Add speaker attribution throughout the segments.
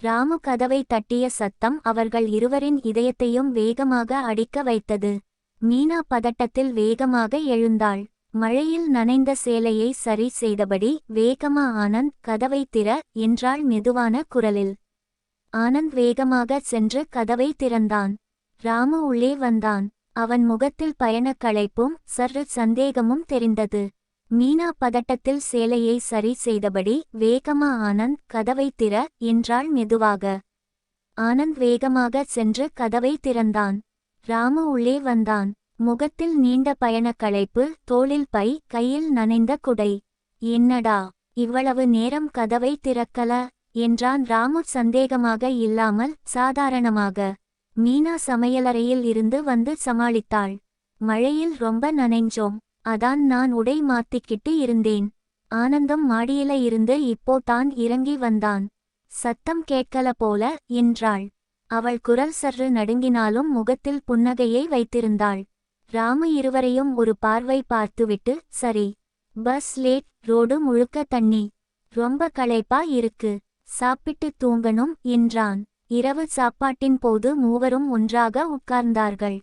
Speaker 1: ராமு கதவை தட்டிய சத்தம் அவர்கள் இருவரின் இதயத்தையும் வேகமாக அடிக்க வைத்தது. மீனா பதட்டத்தில் வேகமாக எழுந்தாள். மழையில் நனைந்த சேலையை சரி செய்தபடி வேகமா ஆனந்த் கதவை திற என்றாள் மெதுவான குரலில். ஆனந்த் வேகமாக சென்று கதவை திறந்தான். ராமு உள்ளே வந்தான். அவன் முகத்தில் பயணக் களைப்பும் சற்று சந்தேகமும் தெரிந்தது. மீனா பதட்டத்தில் சேலையை சரி செய்தபடி வேகமா ஆனந்த் கதவை திற என்றாள் மெதுவாக. ஆனந்த் வேகமாக சென்று கதவை திறந்தான். ராமு உள்ளே வந்தான். முகத்தில் நீண்ட பயணக் களைப்பு, தோளில் பை, கையில் நனைந்த குடை. என்னடா இவ்வளவு நேரம் கதவை திறக்கல என்றான் ராமு சந்தேகமாக இல்லாமல் சாதாரணமாக. மீனா சமையலறையில் இருந்து வந்து சமாளித்தாள். மழையில் ரொம்ப நனைஞ்சோம், அதான் நான் உடை மாத்திக்கிட்டு இருந்தேன். ஆனந்தம் மாடியில இருந்து இப்போ தான் இறங்கி வந்தான். சத்தம் கேட்கல போல என்றாள். அவள் குரல் சற்று நடுங்கினாலும் முகத்தில் புன்னகையை வைத்திருந்தாள். ராமு இருவரையும் ஒரு பார்வை பார்த்துவிட்டு, சரி, பஸ் லேட், ரோடு முழுக்க தண்ணி, ரொம்ப களைப்பா இருக்கு, சாப்பிட்டு தூங்கணும் என்றான். இரவு சாப்பாட்டின் போது மூவரும் ஒன்றாக உட்கார்ந்தார்கள்.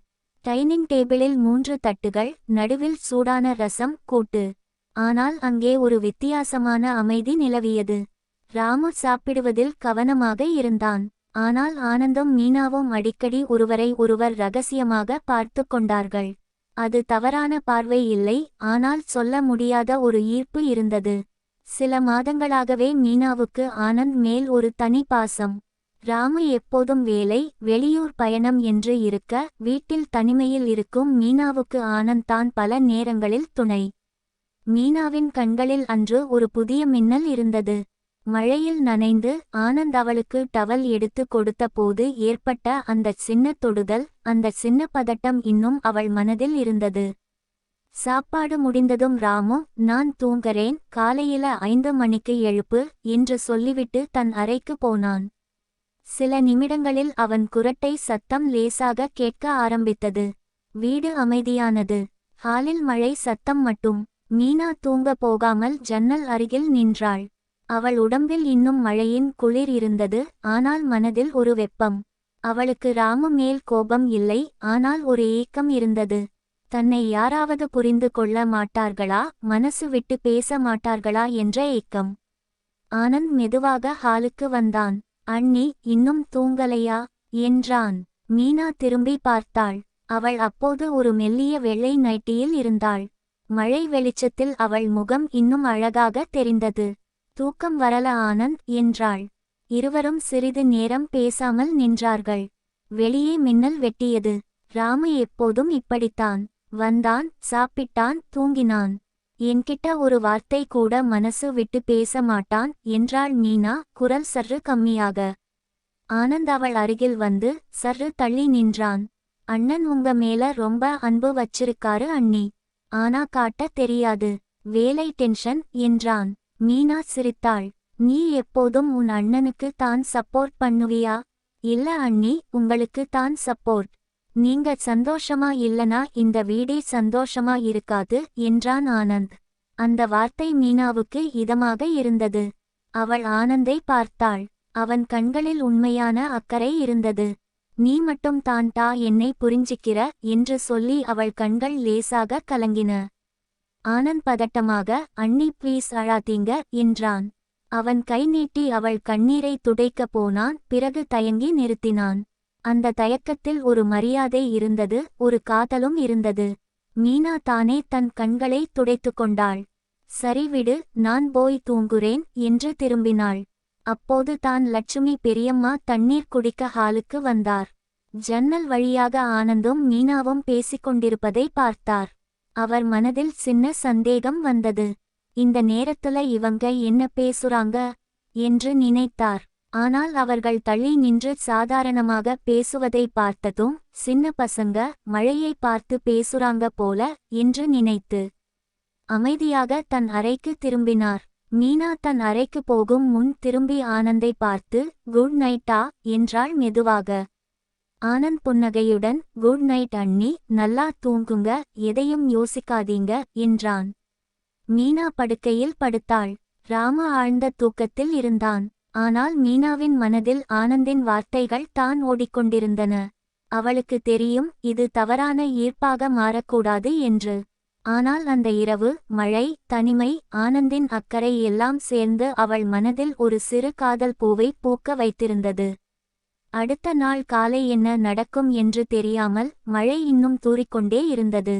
Speaker 1: டைனிங் டேபிளில் 3 தட்டுகள், நடுவில் சூடான ரசம், கூட்டு. ஆனால் அங்கே ஒரு வித்தியாசமான அமைதி நிலவியது. ராமு சாப்பிடுவதில் கவனமாக இருந்தான். ஆனால் ஆனந்தும் மீனாவும் அடிக்கடி ஒருவரை ஒருவர் ரகசியமாக பார்த்து கொண்டார்கள். அது தவறான பார்வை இல்லை, ஆனால் சொல்ல முடியாத ஒரு ஈர்ப்பு இருந்தது. சில மாதங்களாகவே மீனாவுக்கு ஆனந்த் மேல் ஒரு தனி பாசம். ராமு எப்போதும் வேலை, வெளியூர் பயணம் என்று இருக்க, வீட்டில் தனிமையில் இருக்கும் மீனாவுக்கு ஆனந்த் தான் பல நேரங்களில் துணை. மீனாவின் கண்களில் அன்று ஒரு புதிய மின்னல் இருந்தது. மழையில் நனைந்து ஆனந்த் அவளுக்கு டவல் எடுத்து கொடுத்த போது ஏற்பட்ட அந்த சின்ன தொடுதல், அந்த சின்ன பதட்டம் இன்னும் அவள் மனதில் இருந்தது. சாப்பாடு முடிந்ததும் ராமு, நான் தூங்கறேன், காலையில 5 மணிக்கு எழுப்பு என்று சொல்லிவிட்டு தன் அறைக்கு போனான். சில நிமிடங்களில் அவன் குரட்டை சத்தம் லேசாக கேட்க ஆரம்பித்தது. வீடு அமைதியானது. ஹாலில் மழை சத்தம் மட்டும். மீனா தூங்க போகாமல் ஜன்னல் அருகில் நின்றாள். அவள் உடம்பில் இன்னும் மழையின் குளிர் இருந்தது, ஆனால் மனதில் ஒரு வெப்பம். அவளுக்கு ராமு மேல் கோபம் இல்லை, ஆனால் ஒரு ஏக்கம் இருந்தது. தன்னை யாராவது புரிந்து கொள்ள மாட்டார்களா, மனசு விட்டு பேச மாட்டார்களா என்ற ஏக்கம். ஆனந்த் மெதுவாக ஹாலுக்கு வந்தான். அண்ணி, இன்னும் தூங்கலையா என்றான். மீனா திரும்பி பார்த்தாள். அவள் அப்போது ஒரு மெல்லிய வெள்ளை நைட்டியில் இருந்தாள். மழை வெளிச்சத்தில் அவள் முகம் இன்னும் அழகாக தெரிந்தது. தூக்கம் வரல ஆனந்த் என்றாள். இருவரும் சிறிது நேரம் பேசாமல் நின்றார்கள். வெளியே மின்னல் வெட்டியது. ராமு எப்போதும் இப்படித்தான். வந்தான், சாப்பிட்டான், தூங்கினான். என்கிட்ட ஒரு வார்த்தை கூட மனசு விட்டு பேச மாட்டான் என்றாள் மீனா, குரல் சற்று கம்மியாக. ஆனந்த் அவள் அருகில் வந்து சற்று தள்ளி நின்றான். அண்ணன் உங்க மேல ரொம்ப அன்பு வச்சிருக்காரு அண்ணி, ஆனா காட்ட தெரியாது, வேலை டென்ஷன் என்றான். மீனா சிரித்தாள். நீ எப்போதும் உன் அண்ணனுக்கு தான் சப்போர்ட் பண்ணுவியா? இல்ல அண்ணி, உங்களுக்கு தான் சப்போர்ட். நீங்க சந்தோஷமா இல்லனா இந்த வீடே சந்தோஷமா இருக்காது என்றான் ஆனந்த். அந்த வார்த்தை மீனாவுக்கு இதமாக இருந்தது. அவள் ஆனந்தை பார்த்தாள். அவன் கண்களில் உண்மையான அக்கறை இருந்தது. நீ மட்டும் தான்டா என்னை புரிஞ்சிக்கிற என்று சொல்லி அவள் கண்கள் லேசாக கலங்கின. ஆனந்த் பதட்டமாக, அண்ணி ப்ளீஸ் அழாதீங்க என்றான். அவன் கை நீட்டி அவள் கண்ணீரை துடைக்க போனான், பிறகு தயங்கி நிறுத்தினான். அந்த தயக்கத்தில் ஒரு மரியாதை இருந்தது, ஒரு காதலும் இருந்தது. மீனா தானே தன் கண்களை துடைத்து கொண்டாள். சரி விடு, நான் போய் தூங்குறேன் என்று திரும்பினாள். அப்போது தான் லட்சுமி பெரியம்மா தண்ணீர் குடிக்க ஹாலுக்கு வந்தார். ஜன்னல் வழியாக ஆனந்தும் மீனாவும் பேசிக்கொண்டிருப்பதை பார்த்தார். அவர் மனதில் சின்ன சந்தேகம் வந்தது. இந்த நேரத்துல இவங்க என்ன பேசுறாங்க என்று நினைத்தார். ஆனால் அவர்கள் தள்ளி நின்று சாதாரணமாக பேசுவதை பார்த்ததும், சின்ன பசங்க மழையை பார்த்து பேசுறாங்க போல என்று நினைத்து அமைதியாக தன் அறைக்கு திரும்பினார். மீனா தன் அறைக்கு போகும் முன் திரும்பி ஆனந்தை பார்த்து, குட் நைட்டா என்றாள் மெதுவாக. ஆனந்த் புன்னகையுடன், குட் நைட் அண்ணி, நல்லா தூங்குங்க, எதையும் யோசிக்காதீங்க என்றான். மீனா படுக்கையில் படுத்தாள். ராமு ஆழ்ந்த தூக்கத்தில் இருந்தான். ஆனால் மீனாவின் மனதில் ஆனந்தின் வார்த்தைகள் தான் ஓடிக்கொண்டிருந்தன. அவளுக்கு தெரியும், இது தவறான ஈர்ப்பாக மாறக்கூடாது என்று. ஆனால் அந்த இரவு, மழை, தனிமை, ஆனந்தின் அக்கறை எல்லாம் சேர்ந்து அவள் மனதில் ஒரு சிறு காதல் பூவை பூக்க வைத்திருந்தது. அடுத்த நாள் காலை என்ன நடக்கும் என்று தெரியாமல் மழை இன்னும் தூறிக்கொண்டே இருந்தது.